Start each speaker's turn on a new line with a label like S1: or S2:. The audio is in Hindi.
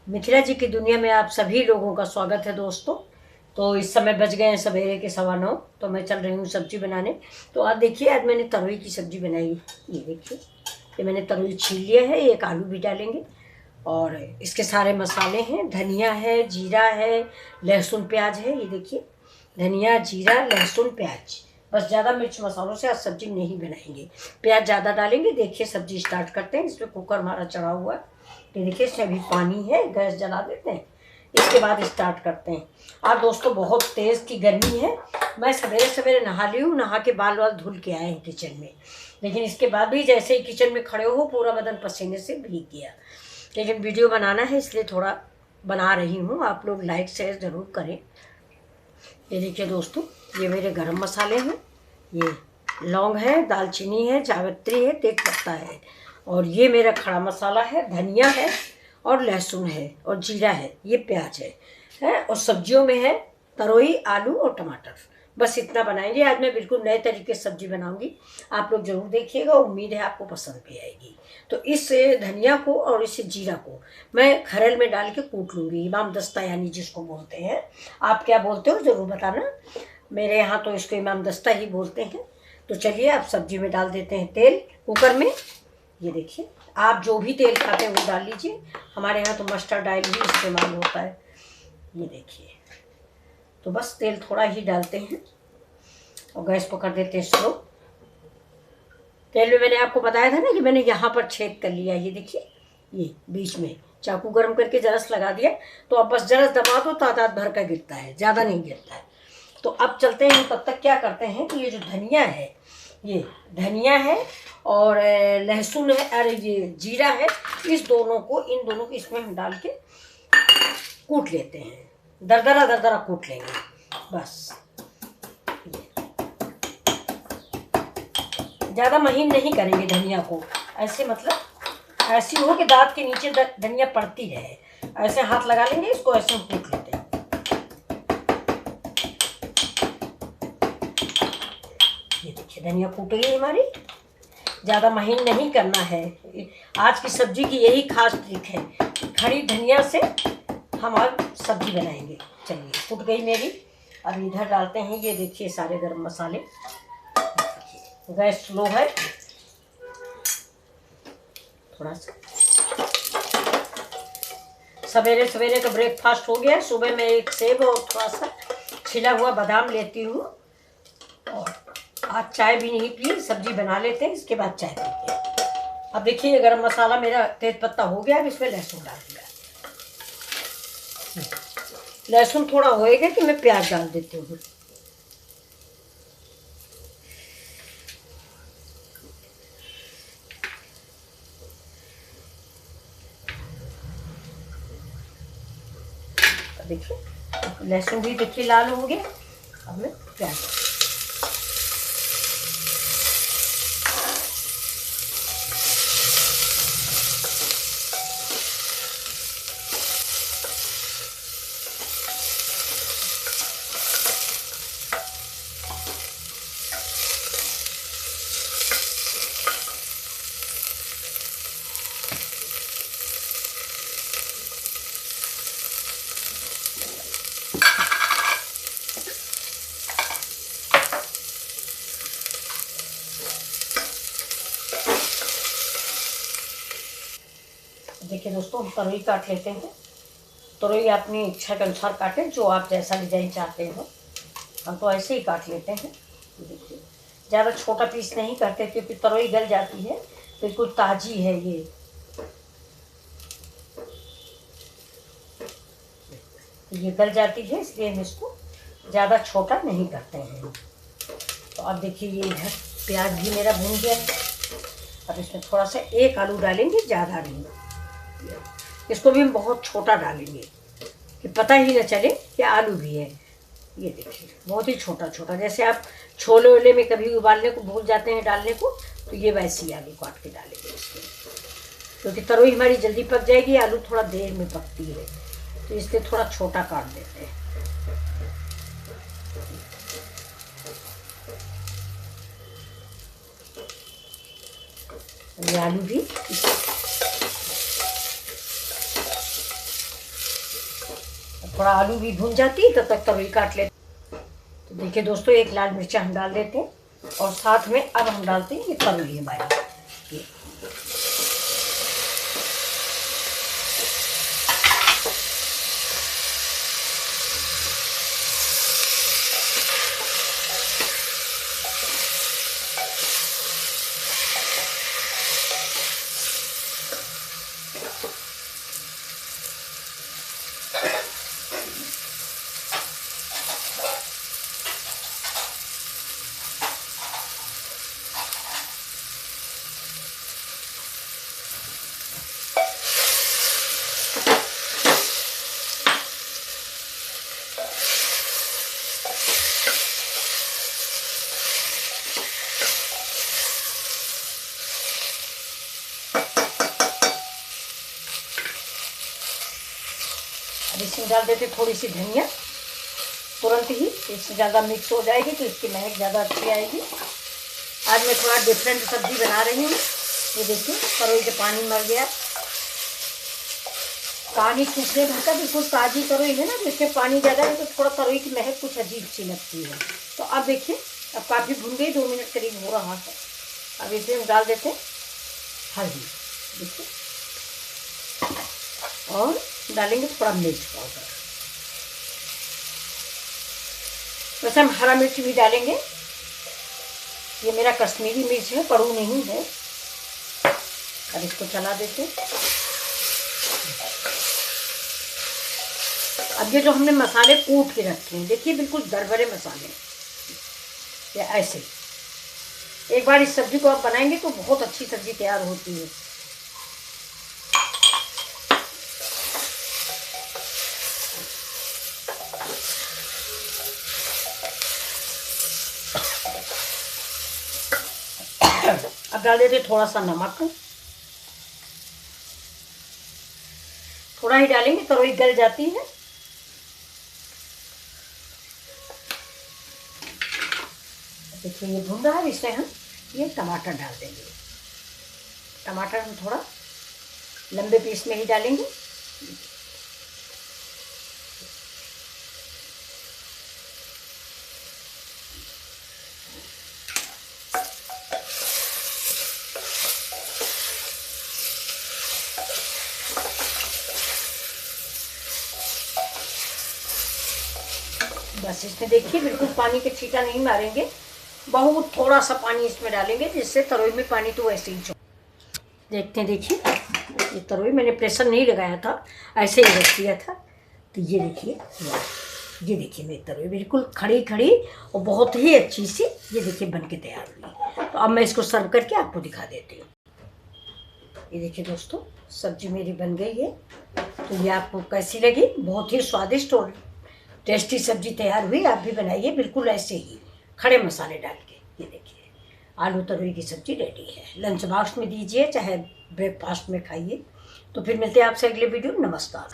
S1: मिथिला जी की दुनिया में आप सभी लोगों का स्वागत है दोस्तों। तो इस समय बज गए हैं सवेरे के 9:15। तो मैं चल रही हूँ सब्जी बनाने। तो आज देखिए, आज मैंने तरोई की सब्जी बनाई। ये देखिए, ये मैंने तरोई छील लिया है। एक आलू भी डालेंगे और इसके सारे मसाले हैं। धनिया है, जीरा है, लहसुन प्याज है। ये देखिए, धनिया, जीरा, लहसुन, प्याज। बस ज़्यादा मिर्च मसालों से आज सब्जी नहीं बनाएंगे। प्याज ज़्यादा डालेंगे। देखिए सब्जी स्टार्ट करते हैं। इसमें कुकर हमारा चढ़ा हुआ है। ये देखिए, इसमें अभी पानी है। गैस जला देते हैं, इसके बाद स्टार्ट करते हैं। आज दोस्तों बहुत तेज़ की गर्मी है। मैं सवेरे सवेरे नहा ली हूँ। नहा के बाल वाल धुल के आए हैं किचन में, लेकिन इसके बाद भी जैसे ही किचन में खड़े हो पूरा बदन पसीने से भीग गया। लेकिन वीडियो बनाना है इसलिए थोड़ा बना रही हूँ। आप लोग लाइक शेयर ज़रूर करें। ये देखिए दोस्तों, ये मेरे गरम मसाले हैं। ये लौंग है, दालचीनी है, जावित्री है, तेज पत्ता है, और ये मेरा खड़ा मसाला है। धनिया है और लहसुन है और जीरा है। ये प्याज है और सब्जियों में है तरोई, आलू और टमाटर। बस इतना बनाएंगे आज। मैं बिल्कुल नए तरीके से सब्जी बनाऊंगी। आप लोग ज़रूर देखिएगा। उम्मीद है आपको पसंद भी आएगी। तो इस धनिया को और इस जीरा को मैं खरल में डाल के कूट लूँगी। इमाम दस्ता यानी जिसको बोलते हैं। आप क्या बोलते हो ज़रूर बताना। मेरे यहाँ तो इसको इमाम दस्ता ही बोलते हैं। तो चलिए आप सब्जी में डाल देते हैं तेल कुकर में। ये देखिए, आप जो भी तेल खाते हैं वो डाल लीजिए। हमारे यहाँ तो मस्टर्ड ऑयल भी इस्तेमाल होता है। ये देखिए, तो बस तेल थोड़ा ही डालते हैं और गैस को कर देते हैं स्लो। तेल में मैंने आपको बताया था ना कि मैंने यहाँ पर छेद कर लिया। ये देखिए, ये बीच में चाकू गर्म करके जरस लगा दिया। तो अब बस जरस दबा दो, तादाद भर का गिरता है, ज़्यादा नहीं गिरता है। तो अब चलते हैं। तब तक क्या करते हैं कि ये जो धनिया है, ये धनिया है और लहसुन है और ये जीरा है, इन दोनों को इसमें हम डाल के कूट लेते हैं। दरदरा दरदरा कूट लेंगे बस। ज़्यादा महीन नहीं करेंगे धनिया को। ऐसे मतलब ऐसी हो कि दांत के नीचे धनिया पड़ती रहे। ऐसे हाथ लगा लेंगे, इसको ऐसे कूट लेते हैं। ये देखिए, धनिया कूट गई हमारी। ज़्यादा महीन नहीं करना है। आज की सब्जी की यही खास ट्रिक है। खड़ी धनिया से हम आज सब्जी बनाएंगे। चलिए, कूट गई मेरी। अब इधर डालते हैं। ये देखिए सारे गरम मसाले। गैस स्लो है थोड़ा सा। सवेरे सवेरे का ब्रेकफास्ट हो गया। सुबह में एक सेब और थोड़ा सा छिला हुआ बादाम लेती हूँ। और आज चाय भी नहीं पी, सब्जी बना लेते हैं, इसके बाद चाय पीते हैं। अब देखिए, ये गरम मसाला मेरा तेज पत्ता हो गया। अब इसमें लहसुन डाल दिया। लहसुन थोड़ा होएगा कि मैं प्याज डाल देती हूँ। देखिए, लहसुन भी देखिए लाल हो गया। अब मैं प्याज, देखिए दोस्तों, हम तरोई काट लेते हैं। तरोई अपनी इच्छा के अनुसार काटें, जो आप जैसा डिजाइन चाहते हो। हम तो ऐसे ही काट लेते हैं। देखिए, ज़्यादा छोटा पीस नहीं करते क्योंकि तरोई गल जाती है। बिल्कुल ताज़ी है ये। ये गल जाती है, इसलिए हम इसको ज़्यादा छोटा नहीं करते हैं। तो अब देखिए, ये इधर प्याज भी मेरा भून गया है। अब इसमें थोड़ा सा एक आलू डालेंगे, ज़्यादा नहीं। इसको भी हम बहुत छोटा डालेंगे कि पता ही न चले कि आलू भी है। ये देखिए, बहुत ही छोटा छोटा। जैसे आप छोले वोले में कभी उबालने को भूल जाते हैं डालने को, तो ये वैसे ही आलू काट के डालेंगे इसमें। क्योंकि तरोई हमारी जल्दी पक जाएगी, आलू थोड़ा देर में पकती है, तो इसलिए थोड़ा छोटा काट देते हैं। ये आलू भी थोड़ा आलू भी भून जाती तब तक तरोई काट लेते। तो देखिए दोस्तों, एक लाल मिर्चा हम डाल देते हैं और साथ में अब हम डालते हैं ये तरोई हमारी। ये अब इसमें डाल देते थोड़ी सी धनिया, तुरंत ही इससे ज़्यादा मिक्स हो जाएगी तो इसकी महक ज़्यादा अच्छी आएगी। आज मैं थोड़ा डिफरेंट सब्ज़ी बना रही हूँ। ये देखिए तरोई के पानी मर गया, पानी सूखने भर का, बिल्कुल ताज़ी तरोई है ना, तो इसमें पानी ज़्यादा है तो थोड़ा तरोई की महक कुछ अजीब सी लगती है। तो अब देखिए अब काफ़ी भून गई, 2 मिनट करीब हो रहा है। अब इसमें हम डाल देते हैं हल्दी, देखिए, और डालेंगे थोड़ा मिर्च पाउडर। वैसे हम हरा मिर्च भी डालेंगे, ये मेरा कश्मीरी मिर्च है, कड़ू नहीं है। अब इसको चला देते। अब ये जो हमने मसाले कूट के रखे हैं, देखिए बिल्कुल दरबरे मसाले, या ऐसे एक बार इस सब्जी को आप बनाएंगे तो बहुत अच्छी सब्जी तैयार होती है। अब डाल देते थोड़ा सा नमक, थोड़ा ही डालेंगे, तरोई गल जाती है। देखिए ये भुन रहा है, इसमें हम ये टमाटर डाल देंगे। टमाटर हम थोड़ा लंबे पीस में ही डालेंगे। बस इसमें देखिए बिल्कुल पानी के छींटा नहीं मारेंगे, बहुत थोड़ा सा पानी इसमें डालेंगे, जिससे तरोई में पानी तो वैसे ही छोड़। देखते हैं, देखिए ये तरोई मैंने प्रेशर नहीं लगाया था, ऐसे ही रख दिया था। तो ये देखिए, ये देखिए मेरी तरोई बिल्कुल खड़ी खड़ी और बहुत ही अच्छी सी, ये देखिए बन के तैयार हुई। तो अब मैं इसको सर्व करके आपको दिखा देती हूँ। ये देखिए दोस्तों, सब्जी मेरी बन गई है। तो ये आपको कैसी लगी? बहुत ही स्वादिष्ट और टेस्टी सब्जी तैयार हुई। आप भी बनाइए बिल्कुल ऐसे ही खड़े मसाले डाल के। ये देखिए आलू तरोई की सब्जी रेडी है। लंच बॉक्स में दीजिए, चाहे ब्रेकफास्ट में खाइए। तो फिर मिलते हैं आपसे अगले वीडियो। नमस्कार।